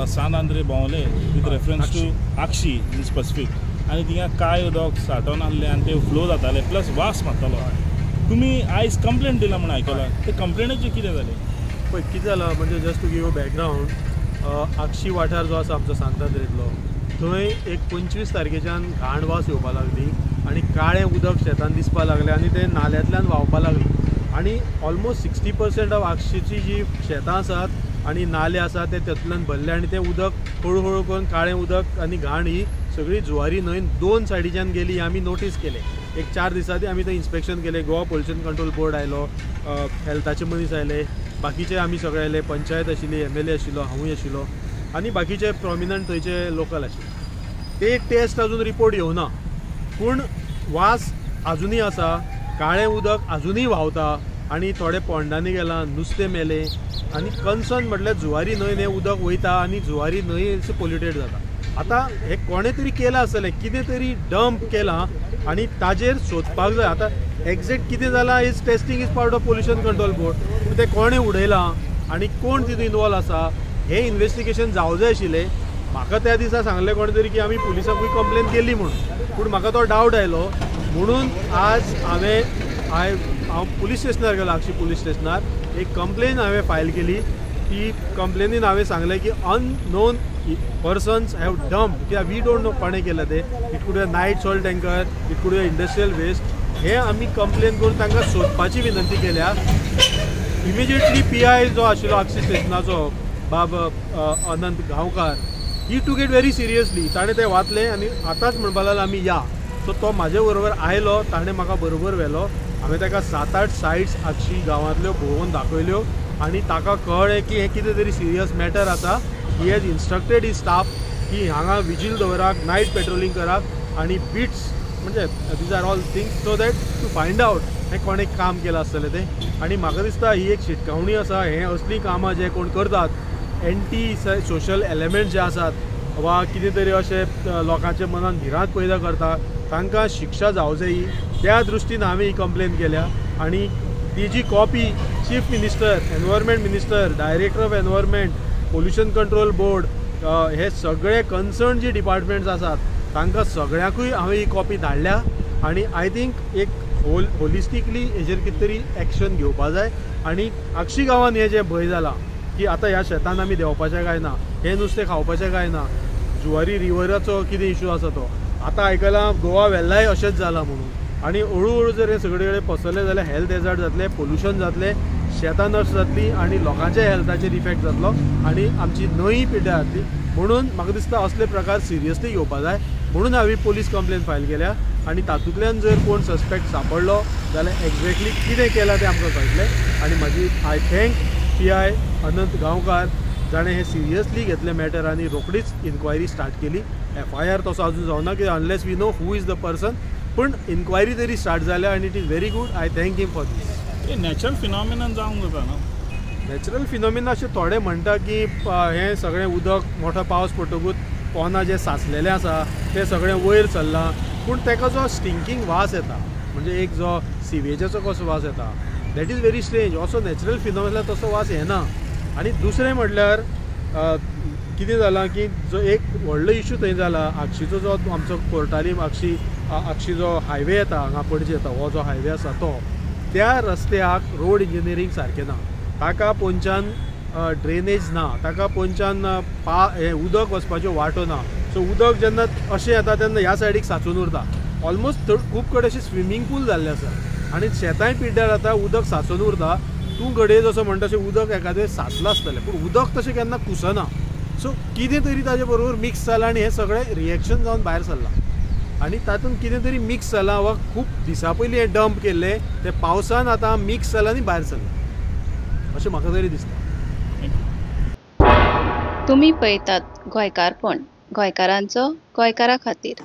सांत आंद्रे भोंवले with reference to आक्षी इन स्पेसिफीक आनी थिंगा काय उदक सांठोवन आहलें आनी ते फ्लो जाताले प्लस वास मारतालो. तुमी आयज कंप्लेंट दिला म्हणून आयकलां, ते कंप्लेनीचें कितें जालें? पळय कितें जालां म्हणजे जस्ट टू गिव बॅकग्रावंड, आक्षी वाठार जो आसा आमचो सांत आंद्रेंतलो थंय एक 25 तारखेच्यान घाण वास येवपाक लागली आनी काळें उदक शेतान दिसपाक लागलें आनी ते नाल्यांतल्यान व्हांवपाक लागलें आनी ऑलमोस्ट 60% ऑफ आक्षीची जी शेतां आसात आनी नाले आसा ते तातूंतल्यान भरले आनी तें उदक हळू हळू करून काळें उदक आनी घाण ही सगळी जुवारी न्हंयन 2 सायडीच्यान गेली. आमी नोटीस केले. एक 4 दिसांनी आमी थंय इन्स्पेक्शन केलें. गोवा पोल्युशन कंट्रोल बोर्ड आयलो, हेल्थाचे मनीस आयले, बाकीचे आमी सगळे आयले, पंचायत आशिल्ली, MLA आशिल्लो, हांवूय आशिल्लो आनी बाकीचे प्रॉमिनंट थंयचे लोकल आशिल्ले. ते टेस्ट अजून रिपोर्ट येवना पूण वास अजुनूय आसा, काळें उदक अजुनूय व्हांवता आनी थोडे पोंडांनी गेलां, नुस्तें मेलें आनी कन्सर्न म्हटल्यार जुवारी न्हंयन हें उदक वयता आनी जुवारी न्हंय पोल्युटेड जाता. आतां हें कोणें तरी केलां आसतलें, कितें तरी डंप केलां आनी ताजेर सोदपाक जाय. आतां एक्झॅक्ट कितें जालां is testing is part of pollution control board. पूण तें कोणें उडयलां आनी कोण तितून इनवॉल्व आसा हें इन्वेस्टिगेशन जावं जाय आशिल्लें. म्हाका त्या दिसा सांगलें कोण तरी की आमी पुलिसाकूय कंप्लेन केली म्हणून, पूण म्हाका तो डावट आयलो म्हणून आज हांव पुलीस स्टेशनार गेलो, आक्षी पुलीस स्टेशनार एक कंप्लेन हांवें फायल केली. ती कंप्लेनीन हांवें सांगलें की अननोन पर्सन्स हॅव डम्प, कित्याक वी डोंट नो कोणें केलें तें. It could be night soil tanker, it could be industrial waste. हें आमी कंप्लेन करून तांकां सोदपाची विनंती केल्या. इमिजिएटली PI जो आशिल्लो आक्षी स्टेशनाचो बाब अनंत गांवकार, ही टूक इट व्हेरी सिरियसली. ताणें तें वाचलें आनी आतांच म्हणपाक लागलो आमी या. सो तो म्हाजे बरोबर आयलो, ताणें म्हाका बरोबर व्हेलो. हांवें ताका 7-8 सायट्स आक्षी गांवांतल्यो भोंवून दाखयल्यो आनी ताका कळ्ळें की हें कितें तरी सिरियस मॅटर आसा. He has instructed he staff की हांगा विजील दवराक, नायट पेट्रोलिंग कराक आनी बिट्स म्हणजे these are all things so that to find out हें कोणें काम केलां आसतलें तें. आनी म्हाका दिसता ही एक शिटकावणी आसा. हें असलीं कामां जे कोण करतात, एंटी सोशल एलिमेंट जे आसात वा कितें तरी अशें लोकांच्या मनान भिरांत पैदा करता, तांकां शिक्षा जावं जायी. त्या दृश्टीन हांवें ही कंप्लेन केल्या आनी तिची copy chief minister, environment minister, director of environment, pollution control board, हे सगळे कन्सर्न जे डिपार्टमेंट्स आसात तांकां सगळ्यांकूय हांवें ही कॉपी धाडल्या. आनी आय थिंक एक होलिस्टिकली हेजेर कितें तरी एक्शन घेवपा जाय. आनी आक्षी गांवांत हें जें भंय जालां की आतां ह्या शेतान आमी देंवपाचें काय ना, हें नुस्तें खावपाचें काय ना, जुवारी रिवराचो कितें इशू आसा तो, आतां आयकलां गोवा वेल्लाय अशेंच जालां म्हणून. आनी हळू जर हे सगळे कडेन पसरले जाल्यार हेल्थ हॅजार्ड जातले, पोल्युशन जातलें, शेतां नश्ट जातली आनी लोकांच्या हेल्थाचेर इफेक्ट जातलो आनी आमची न्हंय पिड्ड्यार जातली. म्हणून म्हाका दिसता असले प्रकार सिरियसली घेवपा जाय. म्हणून हांवें पुलीस कंप्लेन फायल केल्या आनी तातूंतल्यान जर कोण सस्पेक्ट सांपडलो जाल्यार एक्झॅक्टली कितें केलां तें आमकां कळटलें. आनी म्हाजी आय थँक PI अनंत गांवकार, जाणें हें सिरियसली घेतलें मॅटर आनी रोखडीच इन्क्वायरी स्टार्ट केली. FIR तसो अजून जावना की unless we know who is the person, पूण इन्क्वायरी तरी स्टार्ट जाल्या आनी it is very good. I thank him for this. हे नॅचरल फिनॉमिनन जावंक जाता ना? नॅचरल फिनॉमिना अशें थोडे म्हणटा की हें सगळें उदक मोठो पावस पडटकूच पोंदां जे साचलेलें आसा तें सगळें वयर सरलां, पूण तेका जो स्टिंकींग वास येता म्हणजे एक जो सिवेजाचो कसो वास येता, दॅट इज व्हेरी स्ट्रेंज. असो नॅचरल फिनॉमिना तसो वास येना. आनी दुसरें म्हटल्यार कितें जालां की जो एक व्हडलो इशू थंय जाला, आक्षीचो जो आमचो कोर्टाली आक्षी जो हायवे येता हांगा पणजे येता, हो जो हायवे आसा तो, त्या रस्त्याक रोड इंजिनियरींग सारकें ना. ताका पोंदच्यान ड्रेनेज ना, ताका पोंदच्यान हें उदक वचपाच्यो वाटो ना. सो उदक जेन्ना अशें येता तेन्ना ह्या सायडीक सांचून उरता. ऑलमोस्ट खूब कडेन अशें स्विमींग पूल जाल्ले आसा आनी शेतांय पिड्ड्यार जाता, उदक सांचून उरता. तूं घडये जसो म्हणटा तशें उदक एखादें सांचलां आसतलें, पूण उदक तशें केन्ना कुसना. सो कितें तरी ताजे बरोबर मिक्स जालां आनी हें सगळें रिएक्शन जावन भायर सरलां आनी तातूंत कितें तरी मिक्स जालां वा खूब दिसां पयलीं हें डंप केल्लें तें पावसान आतां मिक्स जालां आनी भायर सरलां अशें म्हाका तरी दिसता. तुम्ही पळयतात गोंयकारपण, गोंयकारांचो गोंयकारा खातीर.